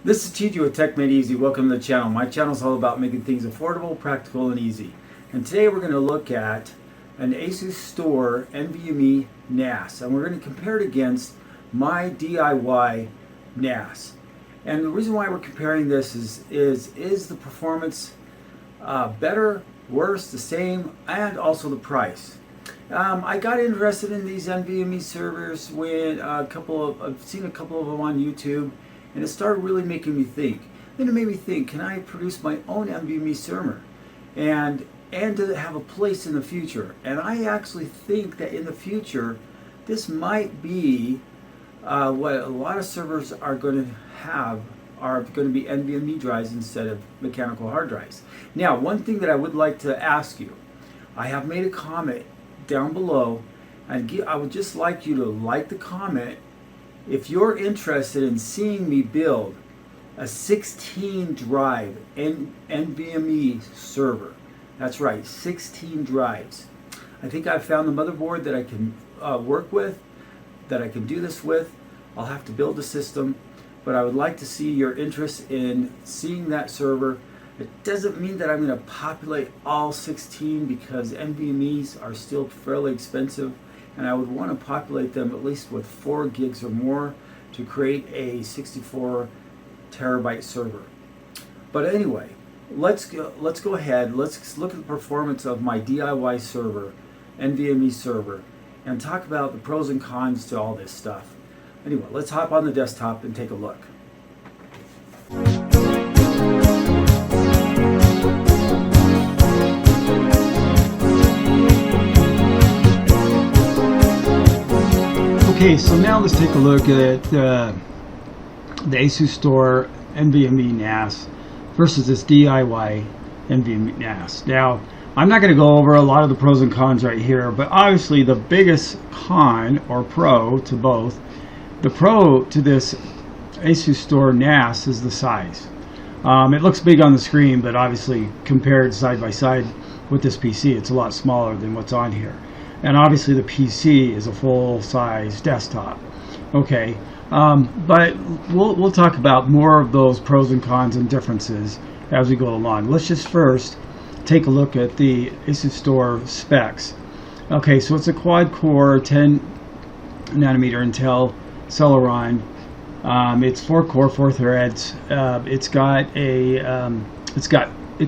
This is TJ with TechMadeEZ. Welcome to the channel. My channel is all about making things affordable, practical, and easy. And today we're going to look at an Asustor NVMe NAS, and we're going to compare it against my DIY NAS. And the reason why we're comparing this is the performance better, worse, the same, and also the price. I got interested in these NVMe servers when I've seen a couple of them on YouTube. And it started really making me think. Then it made me think, can I produce my own NVMe server? And does it have a place in the future? And I actually think that in the future, this might be what a lot of servers are going to have, are going to be NVMe drives instead of mechanical hard drives. Now, one thing that I would like to ask you, I have made a comment down below, and I would just like you to like the comment if you're interested in seeing me build a 16 drive NVMe server. That's right, 16 drives. I think I've found the motherboard that I can work with, that I can do this with. I'll have to build a system, but I would like to see your interest in seeing that server. It doesn't mean that I'm going to populate all 16 because NVMe's are still fairly expensive. And I would want to populate them at least with 4 gigs or more to create a 64 terabyte server. But anyway, let's go ahead. Let's look at the performance of my DIY server, NVMe server, and talk about the pros and cons to all this stuff. Anyway, let's hop on the desktop and take a look. Okay, so now let's take a look at the Asustor NVMe NAS versus this DIY NVMe NAS. Now, I'm not going to go over a lot of the pros and cons right here, but obviously the biggest con or pro to both, the pro to this Asustor NAS is the size. It looks big on the screen, but obviously compared side by side with this PC, it's a lot smaller than what's on here. And obviously the PC is a full-size desktop. Okay, but we'll talk about more of those pros and cons and differences as we go along. Let's just first take a look at the Asustor specs. Okay, so it's a quad-core 10 nanometer Intel Celeron. It's 4-core, 4 threads. It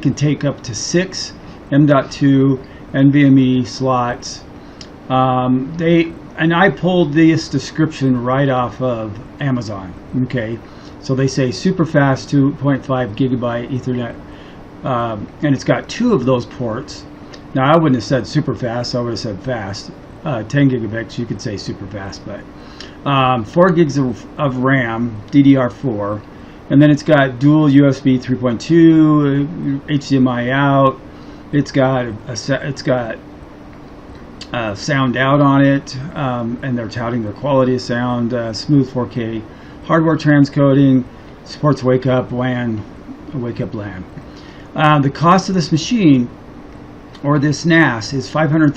can take up to 6 M.2 NVMe slots. I pulled this description right off of Amazon. Okay, so they say super fast 2.5 gigabyte Ethernet, and it's got 2 of those ports. Now I wouldn't have said super fast, I would have said fast. 10 gigabits, you could say super fast, but 4 gigs of RAM, DDR4, and then it's got dual USB 3.2, HDMI out. It's got sound out on it, and they're touting their quality of sound, smooth 4K hardware transcoding, supports wake up LAN. The cost of this machine, or this NAS, is $530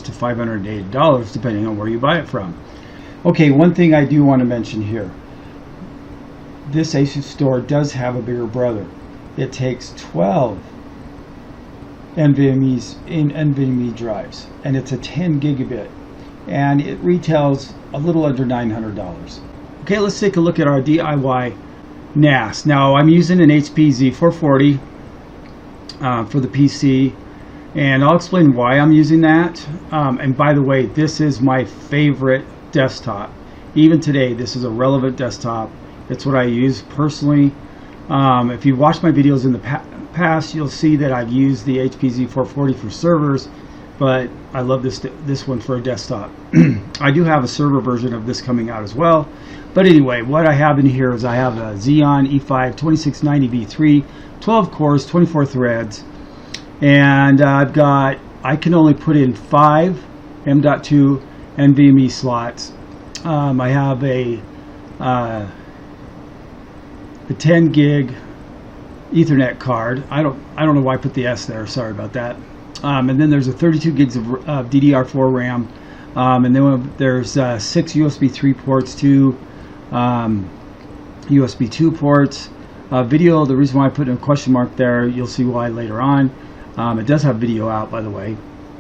to $580 depending on where you buy it from. Okay, one thing I do want to mention here, this Asustor does have a bigger brother. It takes 12 NVMe drives, and it's a 10 gigabit, and it retails a little under $900. Okay, let's take a look at our DIY NAS. Now I'm using an HP Z440 for the PC, and I'll explain why I'm using that. And by the way, this is my favorite desktop. Even today, this is a relevant desktop. It's what I use personally. If you've watched my videos in the past, you'll see that I've used the HP Z440 for servers, but I love this one for a desktop. I do have a server version of this coming out as well, but anyway, what I have in here is I have a Xeon E5 2690V3, 12 cores, 24 threads, and I can only put in 5 M.2 NVMe slots. I have a 10 gig Ethernet card. I don't know why I put the S there, sorry about that. And then there's a 32 gigs of DDR4 RAM, and then there's 6 USB 3 ports, 2 USB 2 ports. Video, the reason why I put in a question mark there, you'll see why later on. It does have video out, by the way.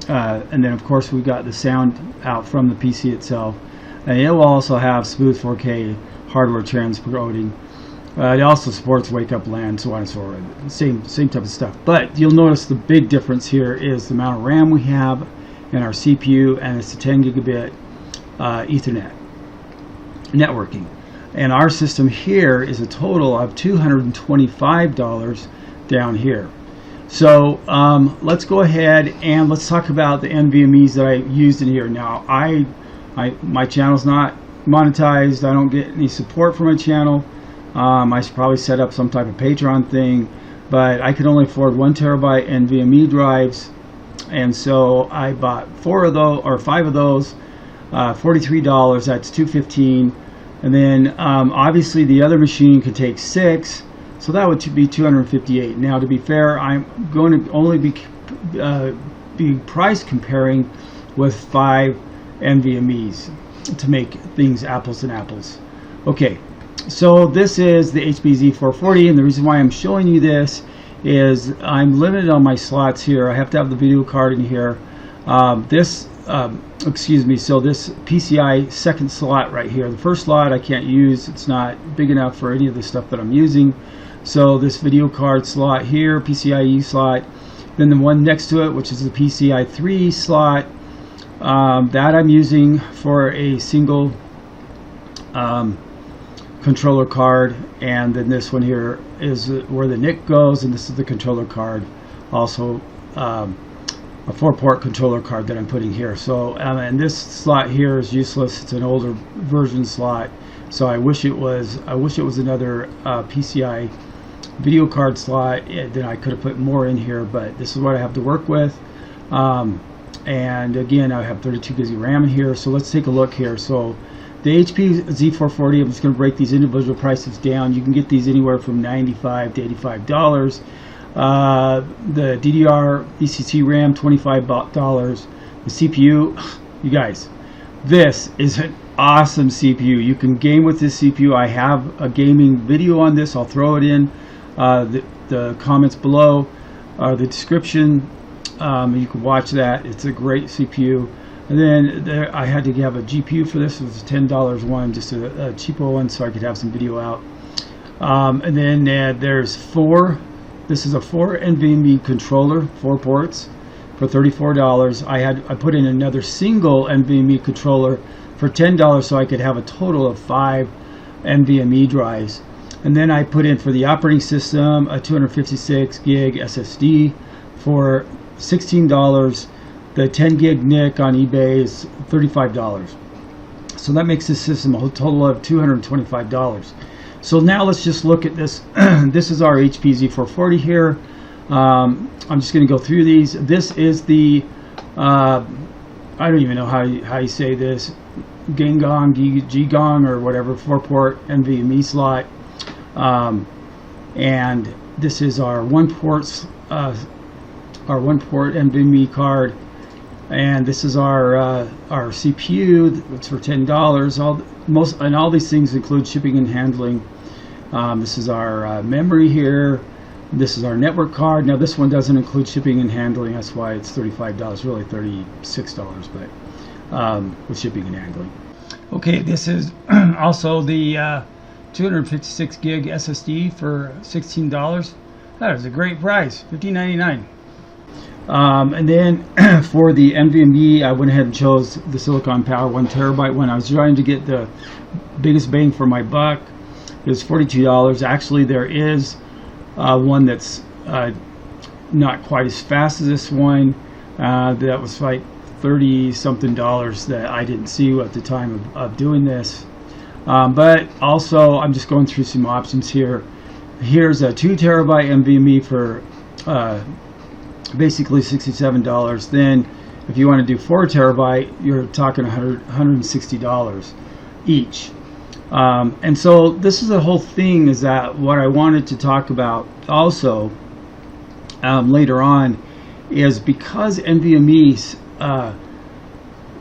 And then of course we've got the sound out from the PC itself. And it will also have smooth 4K hardware transcoding. It also supports wake up LAN, so on and so forth. Same type of stuff. But you'll notice the big difference here is the amount of RAM we have in our CPU, and it's a 10 gigabit Ethernet networking. And our system here is a total of $225 down here. So let's go ahead and let's talk about the NVMEs that I used in here. Now my channel's not monetized. I don't get any support from my channel. I should probably set up some type of Patreon thing, but I could only afford 1 terabyte NVMe drives, and so I bought 4 of those or 5 of those, $43. That's $215. And then obviously the other machine could take 6, so that would be $258. Now, to be fair, I'm going to only be price comparing with 5 NVMEs to make things apples and apples. Okay, so this is the HP Z440, and the reason why I'm showing you this is I'm limited on my slots here. I have to have the video card in here. So this PCI second slot right here, the first slot I can't use. It's not big enough for any of the stuff that I'm using. So this video card slot here, PCIe slot, then the one next to it, which is the PCI 3 slot, that I'm using for a single controller card, and then this one here is where the NIC goes, and this is the controller card, also a 4-port controller card that I'm putting here. So and this slot here is useless. It's an older version slot, so I wish it was another PCI video card slot. Then I could have put more in here, but this is what I have to work with. And again, I have 32 gigs of RAM in here. So let's take a look here. So the HP Z440, I'm just going to break these individual prices down. You can get these anywhere from $95 to $85. The DDR ECC RAM, $25. The CPU, you guys, this is an awesome CPU. You can game with this CPU. I have a gaming video on this. I'll throw it in the comments below, the description. You can watch that. It's a great CPU. And then I had to have a GPU for this. It was a $10 one, just a cheapo one, so I could have some video out. And then there's 4. This is a 4 NVMe controller, 4 ports, for $34. I put in another single NVMe controller for $10, so I could have a total of 5 NVMe drives. And then I put in for the operating system a 256 gig SSD for $16. The 10 gig NIC on eBay is $35. So that makes this system a total of $225. So now let's just look at this. This is our HP Z440 here. I'm just going to go through these. This is the, I don't even know how you say this, Gegong or whatever, 4-port NVMe slot. And this is our 1-port NVMe card. And this is our CPU. It's for $10. All these things include shipping and handling. This is our memory here. This is our network card. Now this one doesn't include shipping and handling. That's why it's $35. Really $36, but with shipping and handling. Okay, this is also the 256 gig SSD for $16. That is a great price, $15.99. And then for the NVMe, I went ahead and chose the Silicon Power 1 terabyte one. I was trying to get the biggest bang for my buck. It was $42. Actually, there is one that's not quite as fast as this one. That was like $30-something that I didn't see at the time of doing this. But also, I'm just going through some options here. Here's a 2 terabyte NVMe for basically $67. Then if you want to do 4 terabyte, you're talking $160 each. And so this is the whole thing, is that what I wanted to talk about also later on is because NVMe's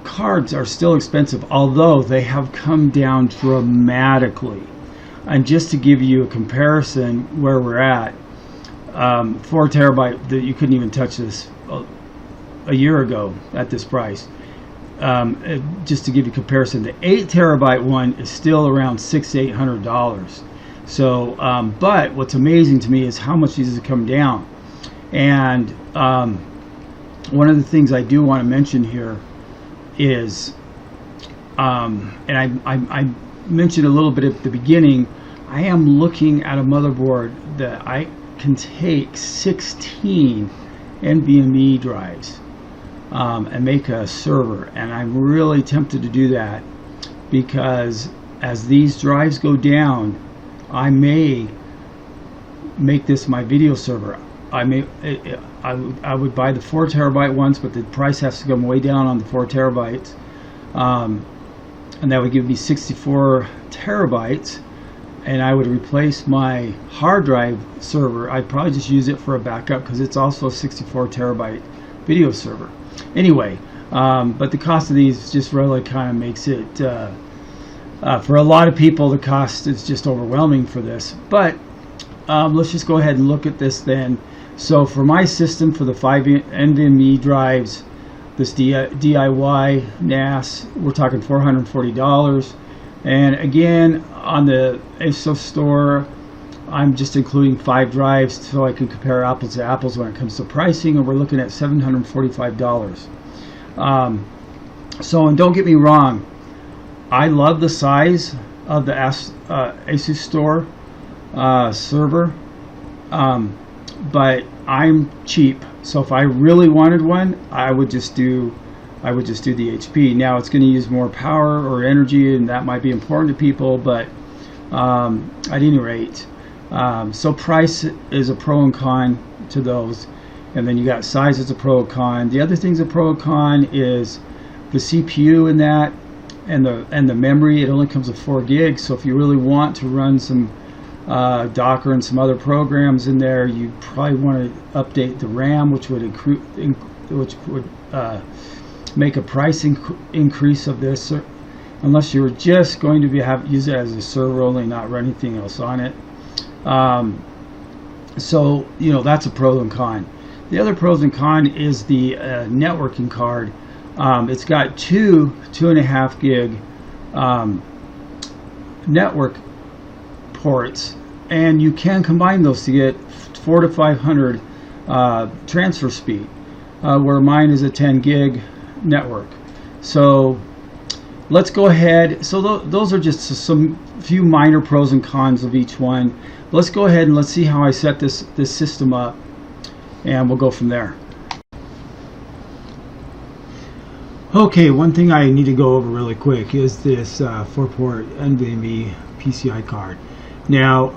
cards are still expensive, although they have come down dramatically. And just to give you a comparison where we're at, 4 terabyte, that you couldn't even touch this a year ago at this price. Just to give you a comparison, the 8 terabyte one is still around $600 to $800. So, but what's amazing to me is how much these have come down. And one of the things I do want to mention here is, and I mentioned a little bit at the beginning, I am looking at a motherboard that I can take 16 NVMe drives and make a server, and I'm really tempted to do that, because as these drives go down, I may make this my video server. I would buy the 4 terabyte ones, but the price has to come way down on the 4 terabytes, and that would give me 64 terabytes, and I would replace my hard drive server. I'd probably just use it for a backup, because it's also a 64 terabyte video server. Anyway, but the cost of these just really kind of makes it, for a lot of people, the cost is just overwhelming for this. But let's just go ahead and look at this then. So for my system, for the 5 NVMe drives, this DIY NAS, we're talking $440. And again, on the Asustor, I'm just including 5 drives so I can compare apples to apples when it comes to pricing, and we're looking at $745. So, and don't get me wrong, I love the size of the Asustor server, but I'm cheap, so if I really wanted one, I would just do the HP. Now it's going to use more power or energy, and that might be important to people, but at any rate, so price is a pro and con to those, and then you got size as a pro and con. The other thing's a pro and con is the CPU in that, and the memory. It only comes with 4 gigs, so if you really want to run some Docker and some other programs in there, you probably want to update the RAM, which would make a price increase of this, unless you were just going to use it as a server only, not run anything else on it. So you know, that's a pro and con. The other pros and con is the networking card. It's got 2.5 gig network ports, and you can combine those to get 400 to 500 transfer speed, where mine is a 10 gig network. So let's go ahead. So those are just some few minor pros and cons of each one. Let's go ahead and let's see how I set this system up, and we'll go from there. Okay, one thing I need to go over really quick is this 4-port NVMe PCI card. Now,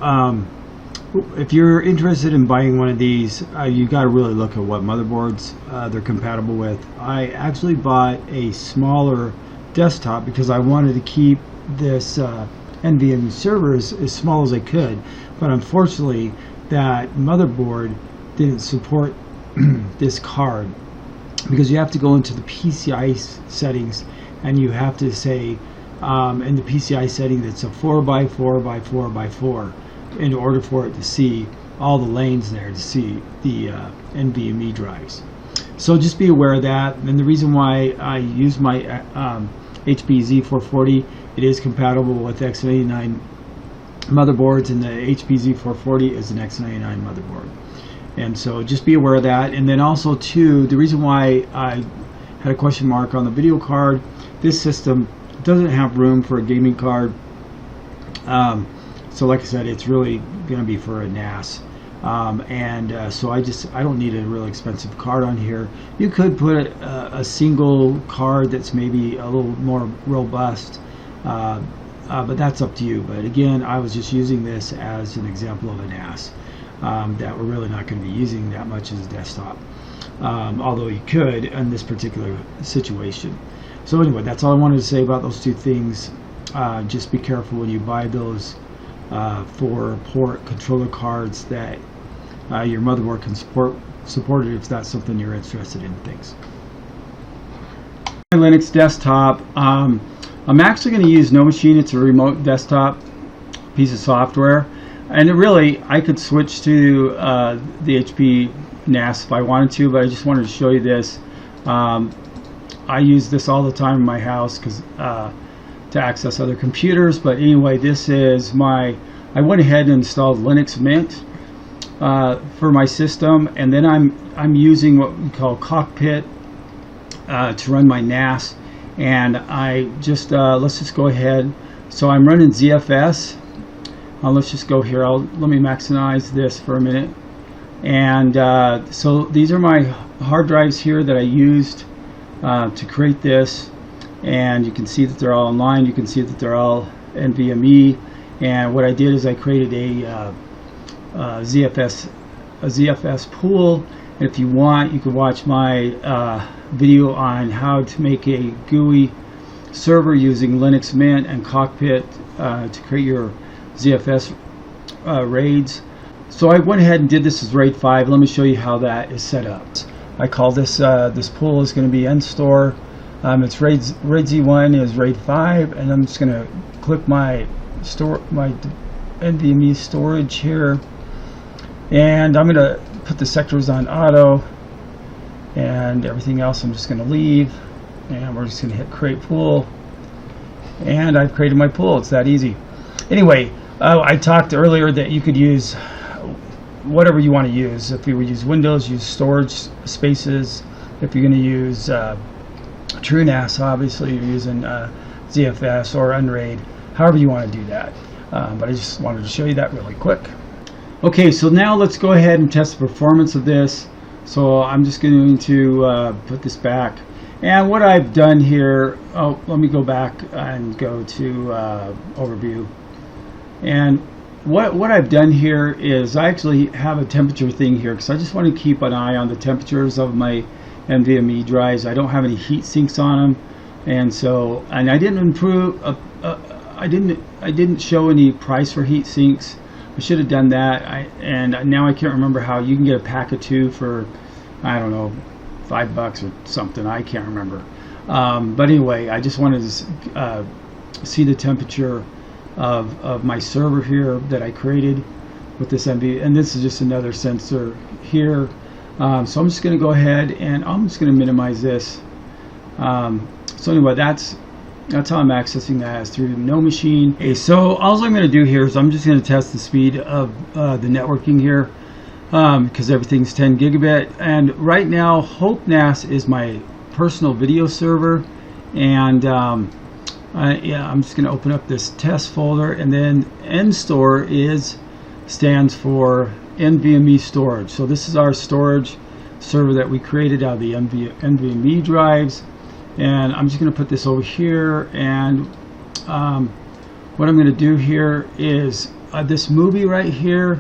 if you're interested in buying one of these, you got to really look at what motherboards they're compatible with. I actually bought a smaller desktop because I wanted to keep this NVMe server as small as I could, but unfortunately that motherboard didn't support this card, because you have to go into the PCI settings, and you have to say in the PCI setting that's a 4x4x4x4 in order for it to see all the lanes there, to see the NVMe drives. So just be aware of that. And the reason why I use my HP Z440, it is compatible with x89 motherboards, and the HP Z440 is an x99 motherboard. And so just be aware of that. And then also too, the reason why I had a question mark on the video card, this system doesn't have room for a gaming card. So like I said, it's really going to be for a NAS. So I don't need a really expensive card on here. You could put a single card that's maybe a little more robust, but that's up to you. But again, I was just using this as an example of a NAS that we're really not going to be using that much as a desktop, although you could in this particular situation. So anyway, that's all I wanted to say about those two things. Just be careful when you buy those 4-port controller cards that your motherboard can support it if that's something you're interested in. Thanks. My Linux desktop, I'm actually going to use No Machine. It's a remote desktop. piece of software. And really, I could switch to the HP NAS if I wanted to, but I just wanted to show you this. I use this all the time in my house to access other computers. But anyway, this is I went ahead and installed Linux Mint for my system, and then I'm using what we call Cockpit to run my NAS. And I just let's just go ahead. So I'm running ZFS. Let's just go here. Let me maximize this for a minute. And so these are my hard drives here that I used to create this. And you can see that they're all online. You can see that they're all NVMe. And what I did is I created a ZFS pool. And if you want, you can watch my video on how to make a GUI server using Linux Mint and Cockpit to create your ZFS RAIDs. So I went ahead and did this as RAID 5. Let me show you how that is set up. I call this this pool is going to be NStore. It's RAID Z1 is RAID 5, and I'm just going to click my NVMe storage here, and I'm going to put the sectors on auto, and everything else I'm just going to leave, and we're just going to hit create pool, and I've created my pool. It's that easy. Anyway, I talked earlier that you could use whatever you want to use. If you would use Windows, use storage spaces. If you're going to use TrueNAS, obviously you're using ZFS or Unraid, however you want to do that. But I just wanted to show you that really quick. Okay, so now let's go ahead and test the performance of this. So I'm just going to put this back. And what I've done here, let me go back and go to overview. And what I've done here is I actually have a temperature thing here because I just want to keep an eye on the temperatures of my NVMe drives. I don't have any heat sinks on them, and so I didn't I didn't show any price for heat sinks. I should have done that. And now I can't remember how you can get a pack of 2 for, I don't know, $5 or something. I can't remember. But anyway, I just wanted to see the temperature of my server here that I created with this NV, and this is just another sensor here. So I'm just going to go ahead and I'm just going to minimize this. So anyway, that's how I'm accessing that, is through no machine. Okay, so all I'm going to do here is I'm just going to test the speed of the networking here, because everything's 10 gigabit. And right now, Hope NAS is my personal video server, and yeah, I'm just going to open up this test folder, and then NStore stands for NVMe storage. So this is our storage server that we created out of the NVMe drives, and I'm just going to put this over here. And what I'm going to do here is this movie right here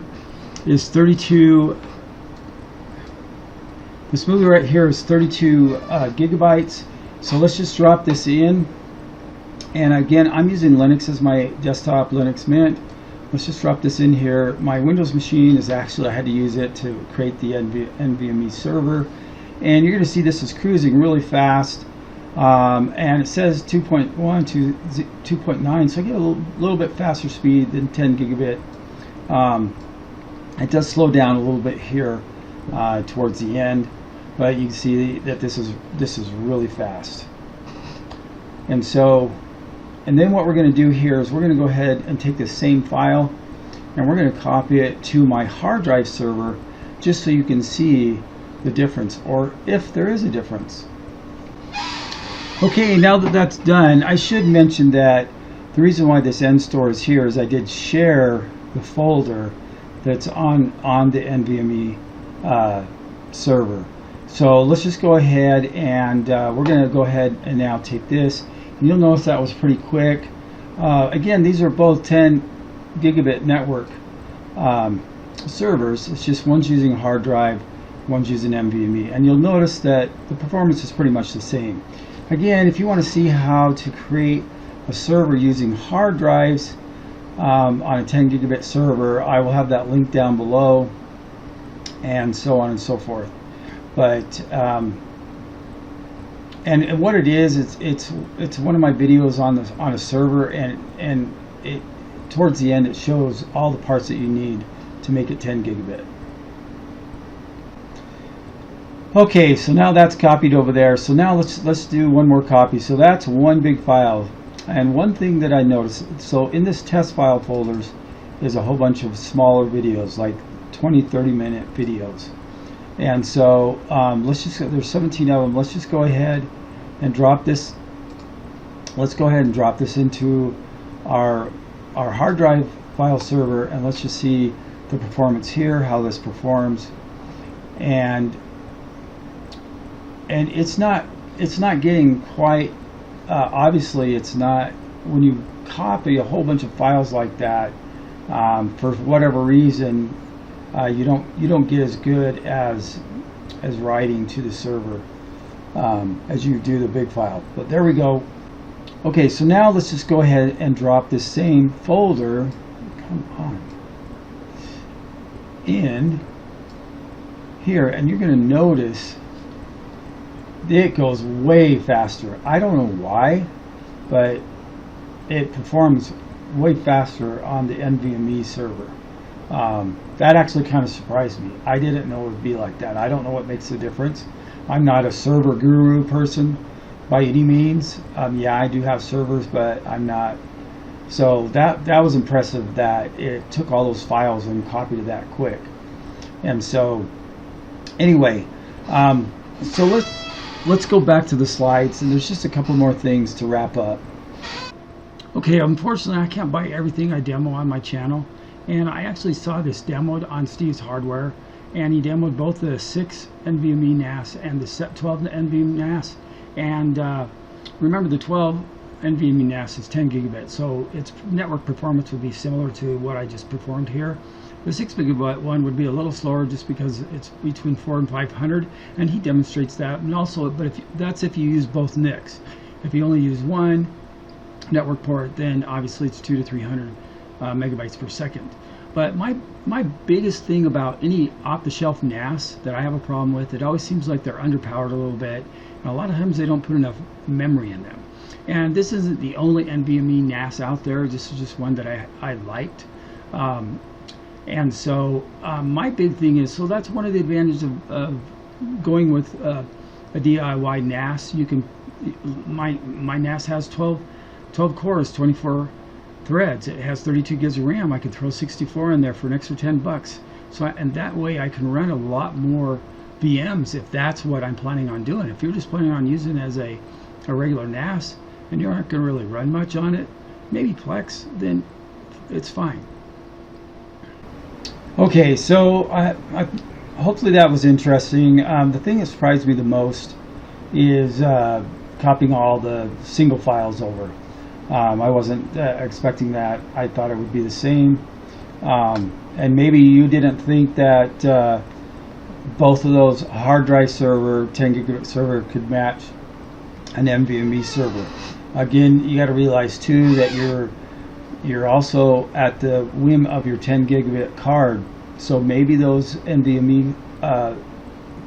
is 32. This movie right here is 32 gigabytes. So let's just drop this in. And again, I'm using Linux as my desktop, Linux Mint. Let's just drop this in here. My Windows machine is actually, I had to use it to create the NVMe server. And you're going to see this is cruising really fast. And it says 2.1 to 2.9, so I get a little bit faster speed than 10 gigabit. It does slow down a little bit here towards the end, but you can see that this is really fast. And so, and then what we're going to do here is we're going to go ahead and take this same file and we're going to copy it to my hard drive server, just so you can see the difference, or if there is a difference. Okay, now that that's done, I should mention that the reason why this NStore is here is I did share the folder that's on the NVMe server. So let's just go ahead and we're going to go ahead and now take this. And you'll notice that was pretty quick. Again, these are both 10 gigabit network servers. It's just one's using a hard drive, one's using NVMe. And you'll notice that the performance is pretty much the same. Again, if you want to see how to create a server using hard drives on a 10 gigabit server, I will have that link down below, and so on and so forth. But and what it is, it's one of my videos on a server, and towards the end it shows all the parts that you need to make it 10 gigabit. Okay, so now that's copied over there. So now let's do one more copy. So that's one big file. And one thing that I noticed, so in this test file folders is a whole bunch of smaller videos, like 20-30 minute videos. And so there's 17 of them. Let's just go ahead and drop this. Let's go ahead and drop this into our hard drive file server, and let's just see the performance here, how this performs. And it's not getting quite obviously it's not, when you copy a whole bunch of files like that, for whatever reason you don't get as good as writing to the server as you do the big file. But there we go. Okay, so now let's just go ahead and drop this same folder, come on, in here, and you're going to notice it goes way faster. I don't know why, but it performs way faster on the NVMe server. That actually kind of surprised me. I didn't know it would be like that. I don't know what makes the difference. I'm not a server guru person by any means. Yeah, I do have servers, but I'm not. So that was impressive that it took all those files and copied it that quick. And so anyway, so let's go back to the slides, and there's just a couple more things to wrap up. Okay, unfortunately I can't buy everything I demo on my channel, and I actually saw this demoed on Steve's Hardware, and he demoed both the 6 NVMe NAS and the 12 NVMe NAS. And remember, the 12 NVMe NAS is 10 gigabit, so its network performance would be similar to what I just performed here. The 6 gigabit one would be a little slower just because it's between 400 and 500, and he demonstrates that. And also, but that's if you use both NICs. If you only use one network port, then obviously it's 200 to 300 megabytes per second. But my biggest thing about any off-the-shelf NAS that I have a problem with, it always seems like they're underpowered a little bit, and a lot of times they don't put enough memory in them. And this isn't the only NVMe NAS out there. This is just one that I liked. And so my big thing is, so that's one of the advantages of going with a DIY NAS. You can, my NAS has 12 cores, 24 threads. It has 32 gigs of RAM. I could throw 64 in there for an extra $10. So and that way I can run a lot more VMs if that's what I'm planning on doing. If you're just planning on using it as a regular NAS and you aren't going to really run much on it, maybe Plex, then it's fine. Okay, so hopefully that was interesting. The thing that surprised me the most is copying all the single files over. I wasn't expecting that. I thought it would be the same. And maybe you didn't think that both of those hard drive server, 10 gigabit server could match an NVMe server. Again, you got to realize too that you're also at the whim of your 10 gigabit card. So maybe those NVMe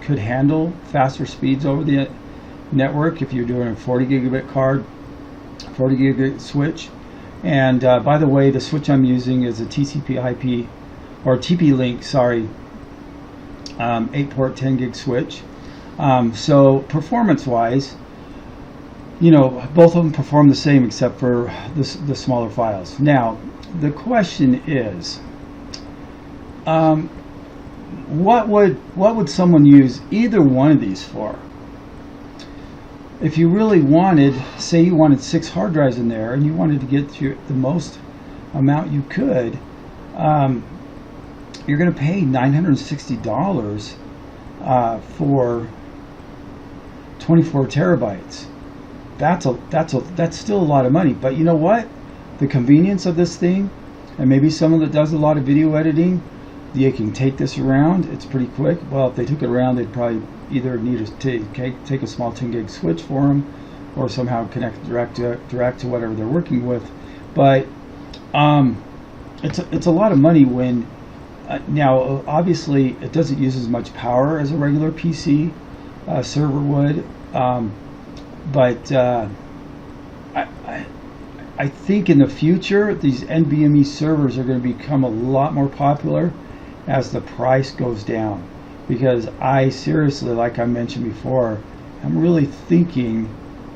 could handle faster speeds over the network if you're doing a 40 gigabit card, 40 gigabit switch. And by the way, the switch I'm using is a TCP/IP or TP-Link, sorry, 8-port 10 gig switch. So performance-wise, you know, both of them perform the same except for the smaller files. Now, the question is, what would someone use either one of these for? If you really wanted, say you wanted 6 hard drives in there and you wanted to get to the most amount you could, you're going to pay $960 for 24 terabytes. That's still a lot of money. But you know what? The convenience of this thing, and maybe someone that does a lot of video editing, they can take this around. It's pretty quick. Well, if they took it around, they'd probably either need to take a small 10 gig switch for them, or somehow connect direct to whatever they're working with. But it's a lot of money when now obviously it doesn't use as much power as a regular PC server would, but I think in the future these NVMe servers are going to become a lot more popular as the price goes down, because I seriously, like I mentioned before, I'm really thinking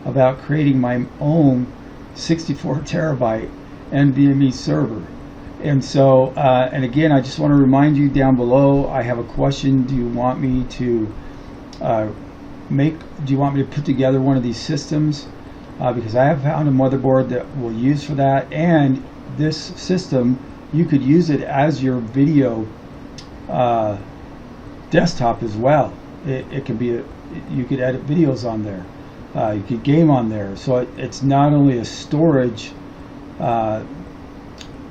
about creating my own 64 terabyte NVMe server. And so, and again, I just want to remind you down below, I have a question. Do you want me to put together one of these systems? Because I have found a motherboard that we'll use for that, and this system, you could use it as your video desktop as well. It could be you could edit videos on there, you could game on there. So it's not only a storage, but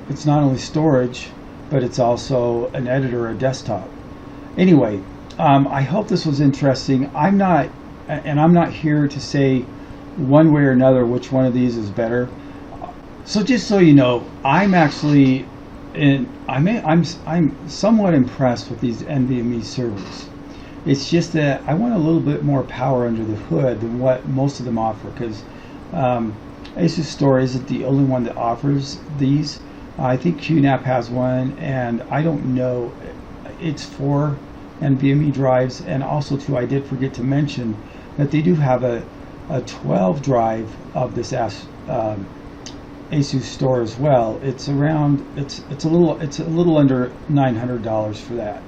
it's also an editor, a desktop. Anyway, I hope this was interesting. I'm not here to say one way or another which one of these is better. So just so you know, I'm actually I'm somewhat impressed with these NVMe servers. It's just that I want a little bit more power under the hood than what most of them offer, because Asustor isn't the only one that offers these. I think QNAP has one, and I don't know, it's 4 NVMe drives, and also too, I did forget to mention that they do have a 12 drive of this Asustor as well. It's around, it's a little under $900 for that.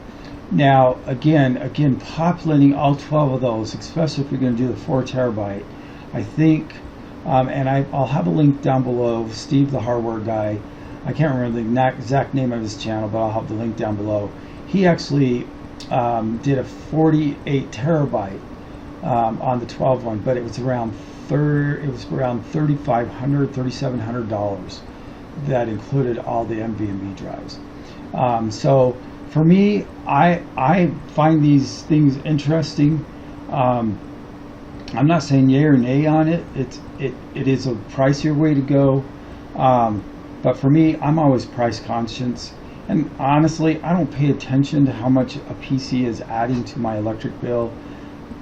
Now again, populating all 12 of those, especially if you're going to do the 4 terabyte, I think, and I'll have a link down below. Steve, the hardware guy, I can't remember the exact name of his channel, but I'll have the link down below. He actually did a 48 terabyte on the 12 one, but it was around $3,700 that included all the NVMe drives. So for me, I find these things interesting. I'm not saying yay or nay on it. It is a pricier way to go. But for me, I'm always price conscious, and honestly, I don't pay attention to how much a PC is adding to my electric bill.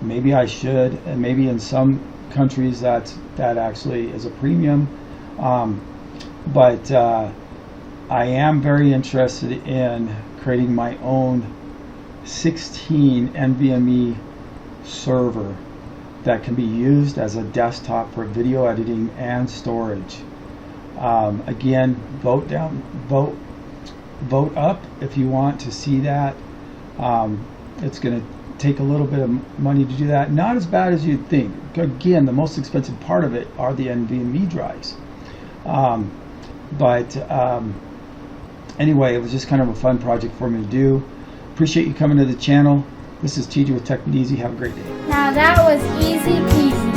Maybe I should, and maybe in some countries that actually is a premium. But I am very interested in creating my own 16 NVMe server that can be used as a desktop for video editing and storage. Again, vote up if you want to see that. It's going to take a little bit of money to do that. Not as bad as you'd think. Again, the most expensive part of it are the NVMe drives. Anyway, it was just kind of a fun project for me to do. Appreciate you coming to the channel. This is TJ with TechMadeEZ. Have a great day. Now that was easy peasy.